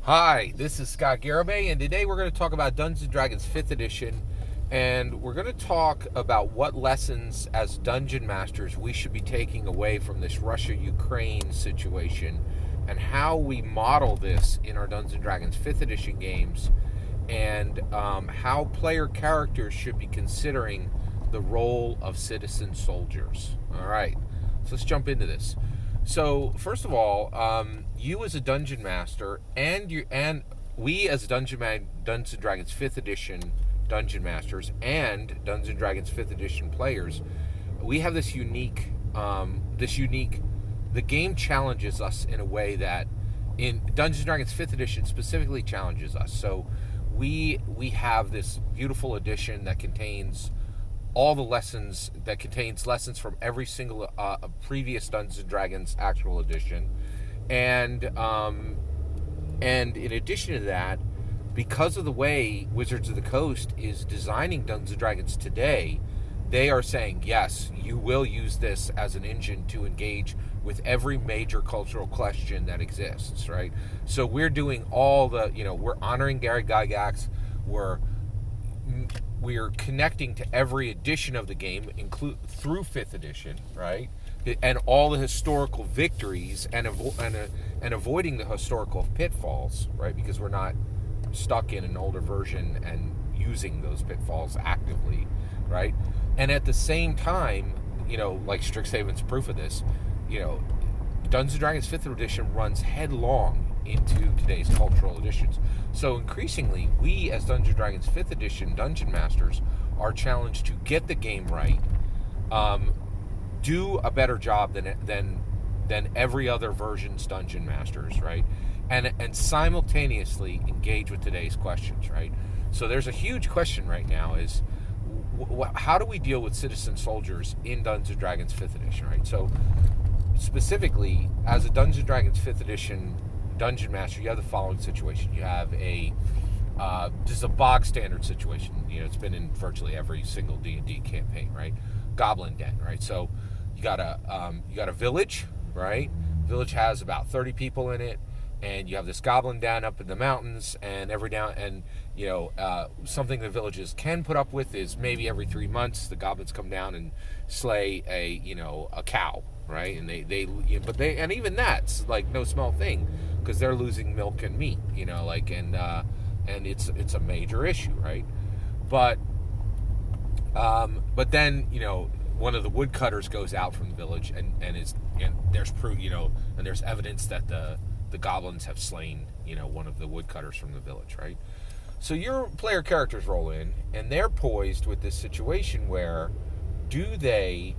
Hi, this is Scott Garibay, and today we're going to talk about Dungeons & Dragons 5th Edition, and we're going to talk about what lessons as Dungeon Masters we should be taking away from this Russia-Ukraine situation, and how we model this in our Dungeons & Dragons 5th Edition games, and how player characters should be considering the role of citizen soldiers. All right, so let's jump into this. So first of all, you as a dungeon master, and we as Dungeons & Dragons 5th Edition dungeon masters and Dungeons & Dragons 5th Edition players, we have this unique. The game challenges us in a way that in Dungeons & Dragons 5th Edition specifically challenges us. So we have this beautiful edition that contains all the lessons, that contains lessons from every single previous Dungeons & Dragons actual edition, and in addition to that, because of the way Wizards of the Coast is designing Dungeons & Dragons today, they are saying, yes, you will use this as an engine to engage with every major cultural question that exists, right? So we're doing all the, we're honoring Gary Gygax, we're connecting to every edition of the game, through 5th edition, right? And all the historical victories, and avoiding the historical pitfalls, right? Because we're not stuck in an older version and using those pitfalls actively, right? And at the same time, like Strixhaven's proof of this, Dungeons & Dragons 5th edition runs headlong into today's cultural editions. So increasingly, we as Dungeons & Dragons 5th edition dungeon masters are challenged to get the game right, do a better job than every other version's dungeon masters, right? And simultaneously engage with today's questions, right? So there's a huge question right now is, how do we deal with citizen soldiers in Dungeons & Dragons 5th edition, right? So specifically, as a Dungeons & Dragons 5th edition dungeon master, you have the following situation. You have this is a bog standard situation. It's been in virtually every single D&D campaign, right? Goblin Den, right? So you got a village, right? Village has about 30 people in it, and you have this goblin den up in the mountains, and something the villages can put up with is maybe every 3 months the goblins come down and slay a cow, right? And and even that's like no small thing, because they're losing milk and meat, and it's a major issue, right? But then one of the woodcutters goes out from the village, and there's proof, and there's evidence that the goblins have slain one of the woodcutters from the village, right? So your player characters roll in, and they're poised with this situation where, do they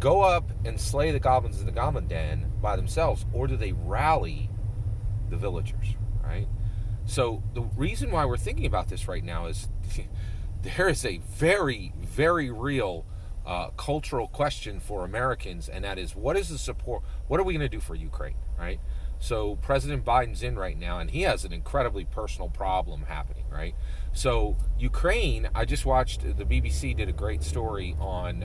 go up and slay the goblins in the goblin den by themselves, or do they rally the villagers, right? So the reason why we're thinking about this right now is there is a very, very real cultural question for Americans, and that is, what is the support? What are we going to do for Ukraine, right? So President Biden's in right now, and he has an incredibly personal problem happening, right? So Ukraine, I just watched, the BBC did a great story on,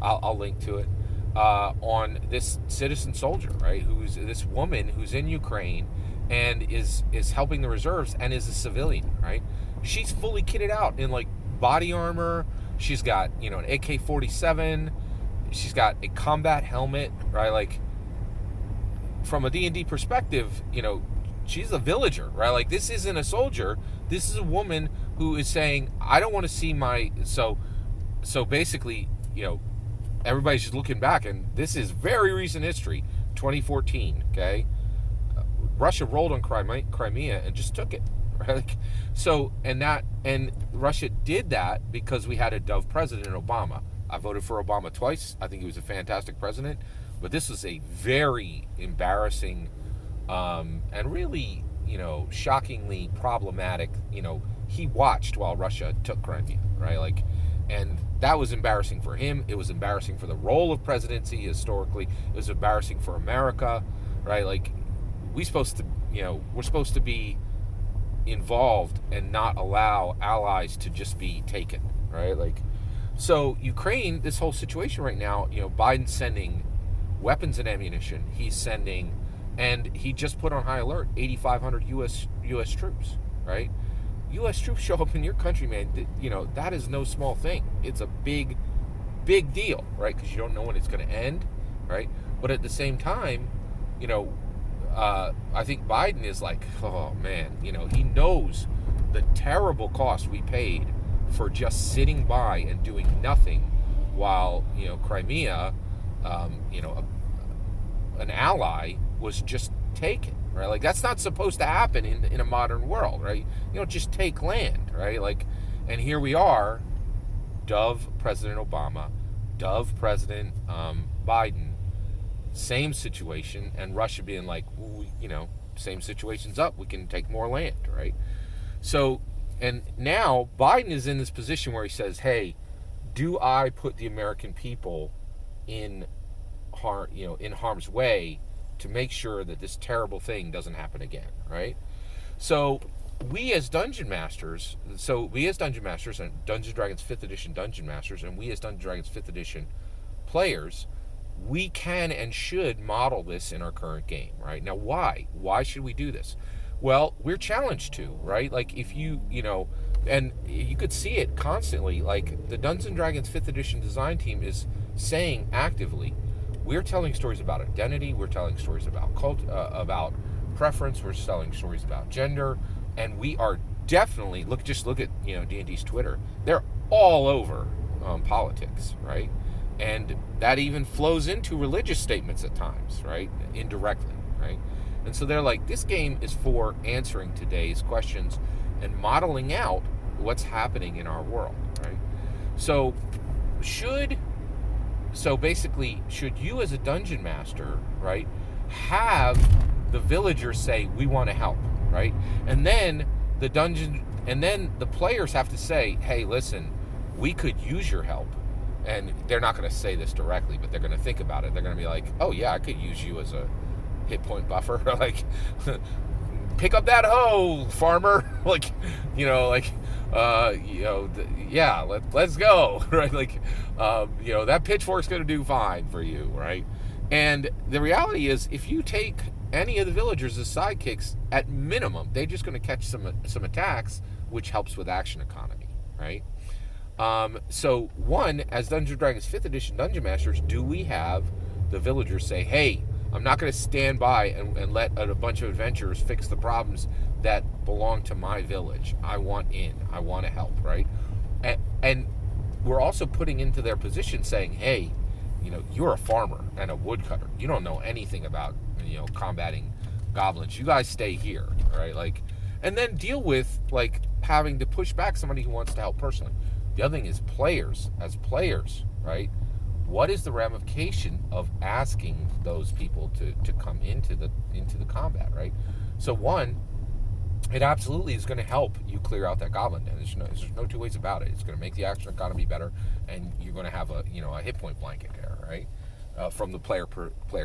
I'll link to it, on this citizen soldier, right? Who's this woman who's in Ukraine and is helping the reserves and is a civilian, right? She's fully kitted out in like body armor. She's got, an AK-47. She's got a combat helmet, right? Like, from a D&D perspective, she's a villager, right? Like, this isn't a soldier. This is a woman who is saying, I don't want to see so basically, everybody's just looking back, and this is very recent history, 2014, okay? Russia rolled on Crimea and just took it, right? Like, so, and Russia did that because we had a dove president, Obama. I voted for Obama twice. I think he was a fantastic president. But this was a very embarrassing and really, shockingly problematic, he watched while Russia took Crimea, right? Like, and that was embarrassing for him. It was embarrassing for the role of presidency historically. It was embarrassing for America, right? Like, we're supposed to be involved and not allow allies to just be taken, right? Like, so Ukraine, this whole situation right now, Biden's sending weapons and ammunition. He's sending And he just put on high alert 8,500 U.S. troops, right? U.S. troops show up in your country, man. That is no small thing. It's a big deal, right? Because you don't know when it's going to end, right? But at the same time, I think Biden is like, oh man, he knows the terrible cost we paid for just sitting by and doing nothing while Crimea, an ally, was just taken, right? Like, that's not supposed to happen in a modern world, right? You don't just take land, right? Like, and here we are, dove President Obama, dove President Biden, same situation, and Russia being like, same situation's up, we can take more land, right? So, and now Biden is in this position where he says, hey, do I put the American people in harm's way to make sure that this terrible thing doesn't happen again, right? So we as Dungeon Masters and Dungeons & Dragons 5th Edition Dungeon Masters, and we as Dungeons & Dragons 5th Edition players, we can and should model this in our current game, right? Now, why? Why should we do this? Well, we're challenged to, right? Like, if and you could see it constantly, like the Dungeons & Dragons 5th Edition design team is saying actively, we're telling stories about identity, we're telling stories about about preference, we're telling stories about gender, and we are definitely, look at D&D's Twitter, they're all over politics, right? And that even flows into religious statements at times, right? Indirectly, right? And so they're like, this game is for answering today's questions and modeling out what's happening in our world, right? So basically, should you as a dungeon master, right, have the villagers say, we want to help, right? And then the players have to say, hey, listen, we could use your help. And they're not going to say this directly, but they're going to think about it. They're going to be like, oh yeah, I could use you as a hit point buffer. Like, pick up that hoe, farmer. Let's go, right? Like, that pitchfork's going to do fine for you, right? And the reality is, if you take any of the villagers as sidekicks, at minimum, they're just going to catch some attacks, which helps with action economy, right? So one, as Dungeons & Dragons 5th Edition Dungeon Masters, do we have the villagers say, hey, I'm not going to stand by and let a bunch of adventurers fix the problems that belong to my village. I want in. I want to help, right? And we're also putting into their position saying, hey, you're a farmer and a woodcutter. You don't know anything about, combating goblins. You guys stay here, right? Like, and then deal with, like, having to push back somebody who wants to help personally. The other thing is players, right? What is the ramification of asking those people to come into the combat, right? So one, it absolutely is going to help you clear out that goblin den. There's no two ways about it. It's going to make the action economy better, and you're going to have a hit point blanket there, right? From the player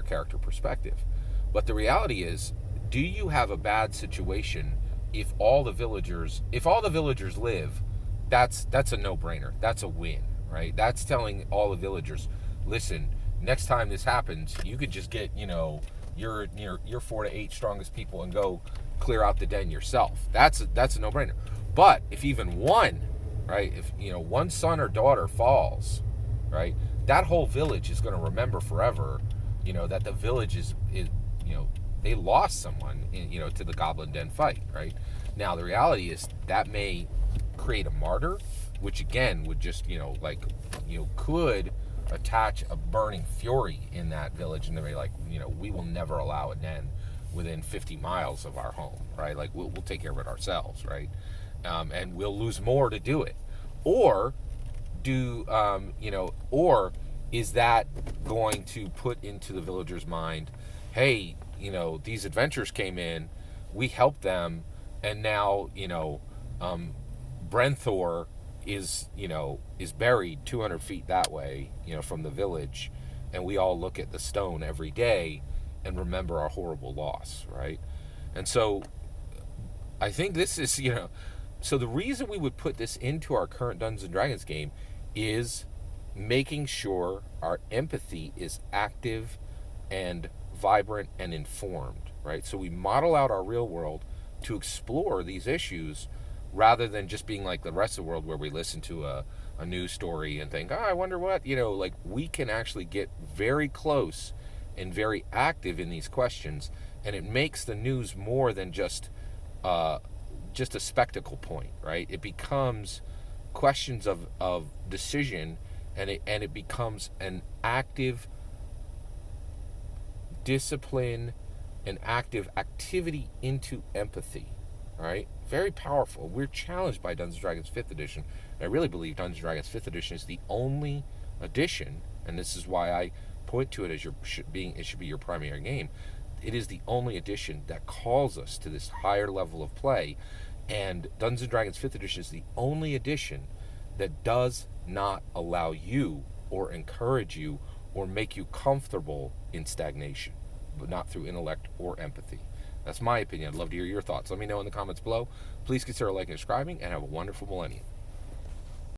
character perspective. But the reality is, do you have a bad situation if all the villagers live? That's a no-brainer. That's a win, right? That's telling all the villagers, listen, next time this happens, you could just get, your 4 to 8 strongest people and go clear out the den yourself. That's a no-brainer. But if even one, right, if one son or daughter falls, right, that whole village is going to remember forever, that the village is they lost someone, to the Goblin Den fight, right? Now the reality is that may create a martyr, which again would just could attach a burning fury in that village, and they're like, we will never allow a den within 50 miles of our home, right? Like, we'll take care of it ourselves, right? And we'll lose more to do it. Or or is that going to put into the villagers' mind, hey, these adventurers came in, we helped them, and now Brenthor is buried 200 feet that way, from the village, and we all look at the stone every day and remember our horrible loss, right? And so I think this is, so the reason we would put this into our current Dungeons & Dragons game is making sure our empathy is active and vibrant, and informed, right? So we model out our real world to explore these issues rather than just being like the rest of the world where we listen to a news story and think, oh, I wonder what, like we can actually get very close and very active in these questions, and it makes the news more than just a spectacle point, right? It becomes questions of decision, and it becomes an active discipline, an active activity into empathy, right? Very powerful. We're challenged by Dungeons & Dragons 5th edition. And I really believe Dungeons & Dragons 5th edition is the only edition, and this is why I point to it as it should be your primary game. It is the only edition that calls us to this higher level of play, and Dungeons & Dragons 5th edition is the only edition that does not allow you or encourage you or make you comfortable in stagnation, but not through intellect or empathy. That's my opinion. I'd love to hear your thoughts. Let me know in the comments below. Please consider liking and subscribing, and have a wonderful millennium.